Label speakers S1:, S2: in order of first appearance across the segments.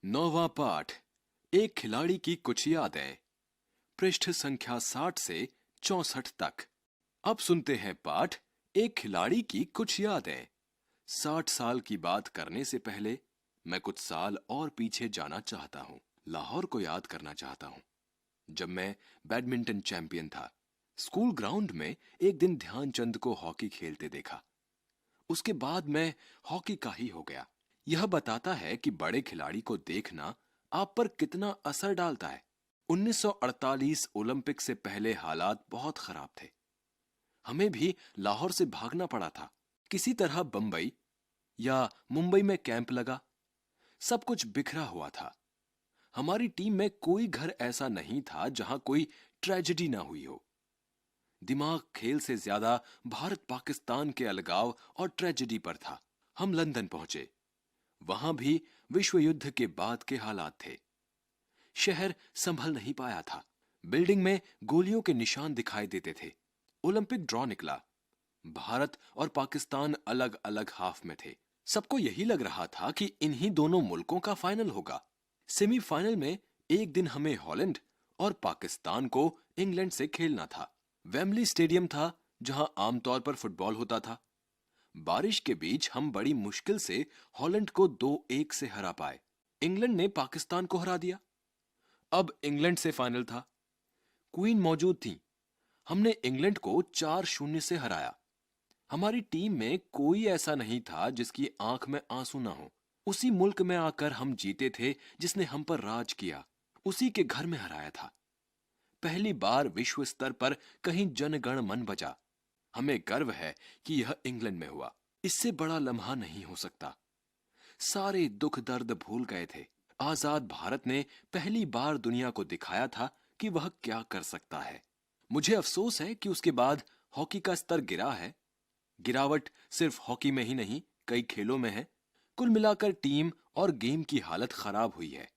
S1: नौवां पाठ। एक खिलाड़ी की कुछ यादें। पृष्ठ संख्या 60 से 64 तक। अब सुनते हैं पाठ एक खिलाड़ी की कुछ यादें। 60 साल की बात करने से पहले मैं कुछ साल और पीछे जाना चाहता हूँ। लाहौर को याद करना चाहता हूँ, जब मैं बैडमिंटन चैंपियन था। स्कूल ग्राउंड में एक दिन ध्यानचंद को हॉकी खेलते देखा। उसके बाद मैं हॉकी का ही हो गया। यह बताता है कि बड़े खिलाड़ी को देखना आप पर कितना असर डालता है। 1948 ओलंपिक से पहले हालात बहुत खराब थे। हमें भी लाहौर से भागना पड़ा था। किसी तरह बंबई या मुंबई में कैंप लगा। सब कुछ बिखरा हुआ था। हमारी टीम में कोई घर ऐसा नहीं था जहां कोई ट्रेजेडी ना हुई हो। दिमाग खेल से ज्यादा भारत पाकिस्तान के अलगाव और ट्रेजेडी पर था। हम लंदन पहुंचे। वहां भी विश्व युद्ध के बाद के हालात थे। शहर संभल नहीं पाया था। बिल्डिंग में गोलियों के निशान दिखाई देते थे। ओलंपिक ड्रॉ निकला। भारत और पाकिस्तान अलग अलग हाफ में थे। सबको यही लग रहा था कि इन्हीं दोनों मुल्कों का फाइनल होगा। सेमीफाइनल में एक दिन हमें हॉलैंड और पाकिस्तान को इंग्लैंड से खेलना था। वेम्बली स्टेडियम था जहां आमतौर पर फुटबॉल होता था। बारिश के बीच हम बड़ी मुश्किल से हॉलैंड को 2-1 से हरा पाए। इंग्लैंड ने पाकिस्तान को हरा दिया। अब इंग्लैंड से फाइनल था। क्वीन मौजूद थी। हमने इंग्लैंड को 4-0 से हराया। हमारी टीम में कोई ऐसा नहीं था जिसकी आंख में आंसू ना हो। उसी मुल्क में आकर हम जीते थे जिसने हम पर राज किया। उसी के घर में हराया था। पहली बार विश्व स्तर पर कहीं जनगण मन बजा। हमें गर्व है कि यह इंग्लैंड में हुआ। इससे बड़ा लम्हा नहीं हो सकता। सारे दुख दर्द भूल गए थे। आजाद भारत ने पहली बार दुनिया को दिखाया था कि वह क्या कर सकता है। मुझे अफसोस है कि उसके बाद हॉकी का स्तर गिरा है। गिरावट सिर्फ हॉकी में ही नहीं, कई खेलों में है। कुल मिलाकर टीम और गेम की हालत खराब हुई है।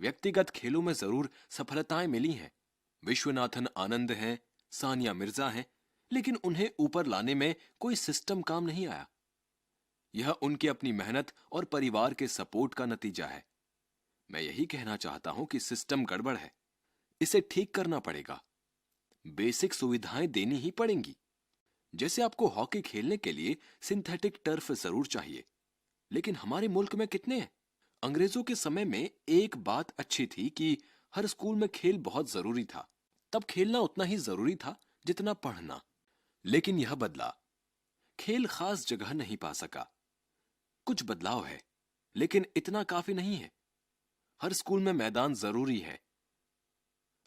S1: व्यक्तिगत खेलों में जरूर सफलताएं मिली हैं। विश्वनाथन आनंद हैं, सानिया मिर्जा हैं, लेकिन उन्हें ऊपर लाने में कोई सिस्टम काम नहीं आया। यह उनकी अपनी मेहनत और परिवार के सपोर्ट का नतीजा है। मैं यही कहना चाहता हूं कि सिस्टम गड़बड़ है। इसे ठीक करना पड़ेगा। बेसिक सुविधाएं देनी ही पड़ेंगी। जैसे आपको हॉकी खेलने के लिए सिंथेटिक टर्फ जरूर चाहिए, लेकिन हमारे मुल्क में कितने हैं? अंग्रेजों के समय में एक बात अच्छी थी कि हर स्कूल में खेल बहुत जरूरी था। तब खेलना उतना ही जरूरी था जितना पढ़ना। लेकिन यह बदला। खेल खास जगह नहीं पा सका। कुछ बदलाव है, लेकिन इतना काफी नहीं है। हर स्कूल में मैदान जरूरी है।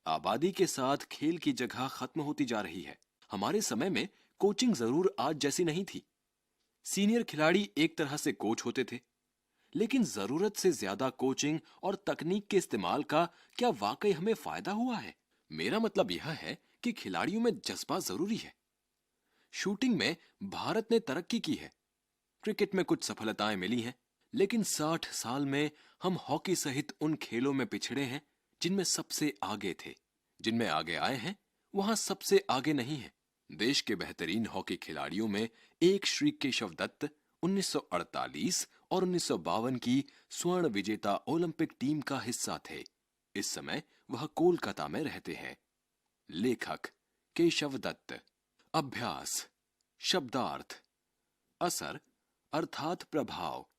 S1: आबादी के साथ खेल की जगह खत्म होती जा रही है। हमारे समय में कोचिंग जरूर आज जैसी नहीं थी। सीनियर खिलाड़ी एक तरह से कोच होते थे, लेकिन जरूरत से ज्यादा कोचिंग और तकनीक के इस्तेमाल का क्या वाकई हमें फायदा हुआ है? मेरा मतलब यह है कि खिलाड़ियों में जज्बा जरूरी है। शूटिंग में भारत ने तरक्की की है। क्रिकेट में कुछ सफलताएं मिली हैं, लेकिन 60 साल में हम हॉकी सहित उन खेलों में पिछड़े हैं जिनमें सबसे आगे थे। जिनमें आगे आए हैं, वहां सबसे आगे नहीं है। देश के बेहतरीन हॉकी खिलाड़ियों में एक श्री केशव दत्त 1948 और 1952 की स्वर्ण विजेता ओलंपिक टीम का हिस्सा थे। इस समय वह कोलकाता में रहते हैं। लेखक केशव दत्त। अभ्यास। शब्दार्थ। असर अर्थात प्रभाव।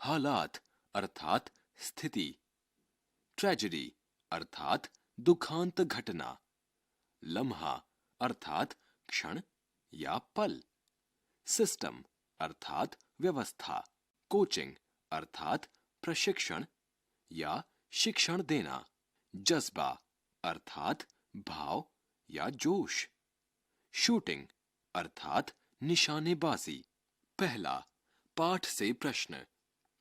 S1: हालात अर्थात स्थिति। ट्रेजेडी अर्थात दुखांत घटना। लम्हा अर्थात क्षण या पल। सिस्टम अर्थात व्यवस्था। कोचिंग अर्थात प्रशिक्षण या शिक्षण देना। जज्बा अर्थात भाव या जोश। शूटिंग अर्थात निशानेबाजी। पहला, पाठ से प्रश्न।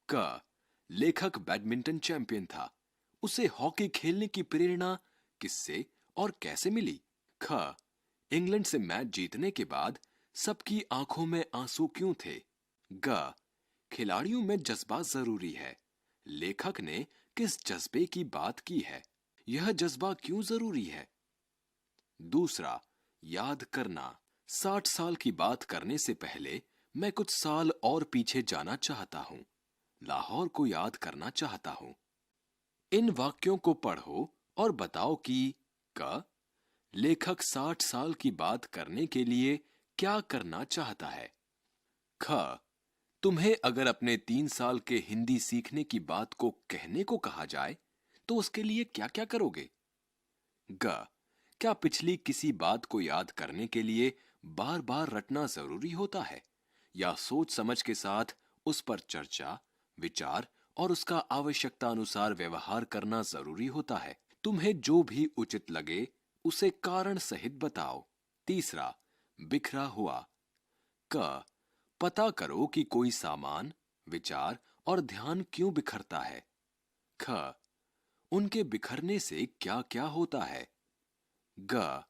S1: क, लेखक बैडमिंटन चैंपियन था। उसे हॉकी खेलने की प्रेरणा किससे और कैसे मिली? ख, इंग्लैंड से मैच जीतने के बाद सबकी आंखों में आंसू क्यों थे? ग, खिलाड़ियों में जज्बा जरूरी है। लेखक ने किस जज्बे की बात की है? यह जज्बा क्यों जरूरी है? दूसरा, याद करना। 60 साल की बात करने से पहले मैं कुछ साल और पीछे जाना चाहता हूं। लाहौर को याद करना चाहता हूं। इन वाक्यों को पढ़ो और बताओ कि क लेखक 60 साल की बात करने के लिए क्या करना चाहता है। ख तुम्हें अगर अपने 3 साल के हिंदी सीखने की बात को कहने को कहा जाए तो उसके लिए क्या क्या करोगे। ग क्या पिछली किसी बात को याद करने के लिए बार बार रटना जरूरी होता है या सोच समझ के साथ उस पर चर्चा, विचार और उसका आवश्यकता अनुसार व्यवहार करना जरूरी होता है। तुम्हें जो भी उचित लगे उसे कारण सहित बताओ। तीसरा, बिखरा हुआ। क पता करो कि कोई सामान, विचार और ध्यान क्यों बिखरता है। ख उनके बिखरने से क्या क्या होता है। ग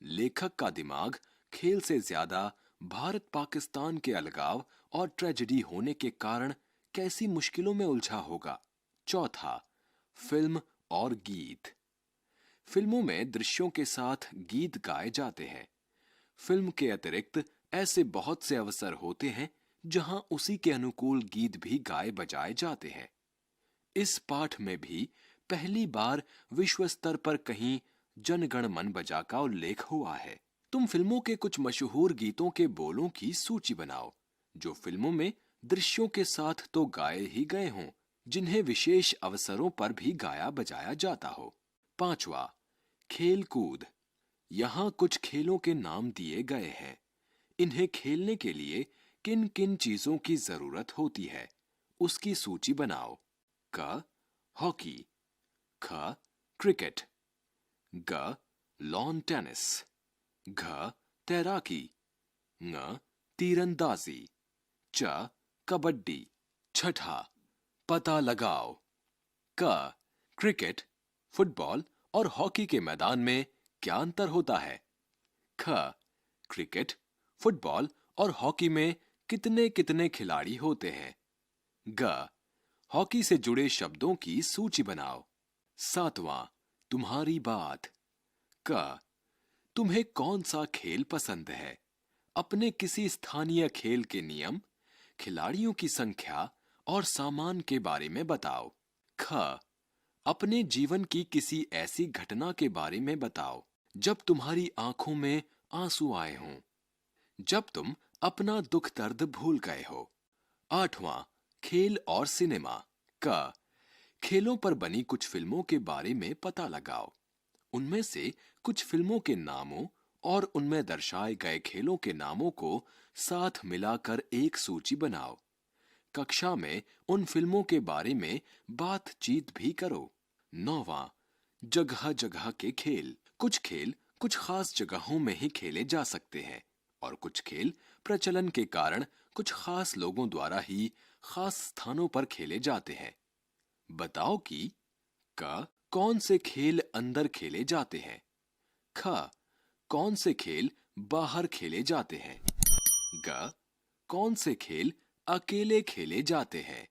S1: लेखक का दिमाग खेल से ज्यादा भारत पाकिस्तान के अलगाव और ट्रेजेडी होने के कारण कैसी मुश्किलों में उलझा होगा। चौथा, फिल्म और गीत। फिल्मों में दृश्यों के साथ गीत गाए जाते हैं। फिल्म के अतिरिक्त ऐसे बहुत से अवसर होते हैं जहां उसी के अनुकूल गीत भी गाए बजाए जाते हैं। इस पाठ में भी पहली बार विश्व स्तर पर कहीं जनगण मन बजा का उल्लेख हुआ है। तुम फिल्मों के कुछ मशहूर गीतों के बोलों की सूची बनाओ जो फिल्मों में दृश्यों के साथ तो गाए ही गए हों, जिन्हें विशेष अवसरों पर भी गाया बजाया जाता हो। पांचवा, खेल कूद। यहाँ कुछ खेलों के नाम दिए गए हैं। इन्हें खेलने के लिए किन किन चीजों की जरूरत होती है उसकी सूची बनाओ। क हॉकी। ख क्रिकेट। ग लॉन टेनिस। घ तैराकी। ङ तीरंदाजी। च कबड्डी। छठा, पता लगाओ। क क्रिकेट, फुटबॉल और हॉकी के मैदान में क्या अंतर होता है। ख क्रिकेट, फुटबॉल और हॉकी में कितने कितने खिलाड़ी होते हैं। ग हॉकी से जुड़े शब्दों की सूची बनाओ। सातवां, तुम्हारी बात। क तुम्हें कौन सा खेल पसंद है। अपने किसी स्थानीय खेल के नियम, खिलाड़ियों की संख्या और सामान के बारे में बताओ। ख अपने जीवन की किसी ऐसी घटना के बारे में बताओ जब तुम्हारी आंखों में आंसू आए हों, जब तुम अपना दुख दर्द भूल गए हो। आठवां, खेल और सिनेमा। क खेलों पर बनी कुछ फिल्मों के बारे में पता लगाओ। उनमें से कुछ फिल्मों के नामों और उनमें दर्शाए गए खेलों के नामों को साथ मिलाकर एक सूची बनाओ। कक्षा में उन फिल्मों के बारे में बातचीत भी करो। नौवां, जगह जगह के खेल। कुछ खेल कुछ खास जगहों में ही खेले जा सकते हैं और कुछ खेल प्रचलन के कारण कुछ खास लोगों द्वारा ही खास स्थानों पर खेले जाते हैं। बताओ कि क कौन से खेल अंदर खेले जाते हैं। ख कौन से खेल बाहर खेले जाते हैं। ग कौन से खेल अकेले खेले जाते हैं।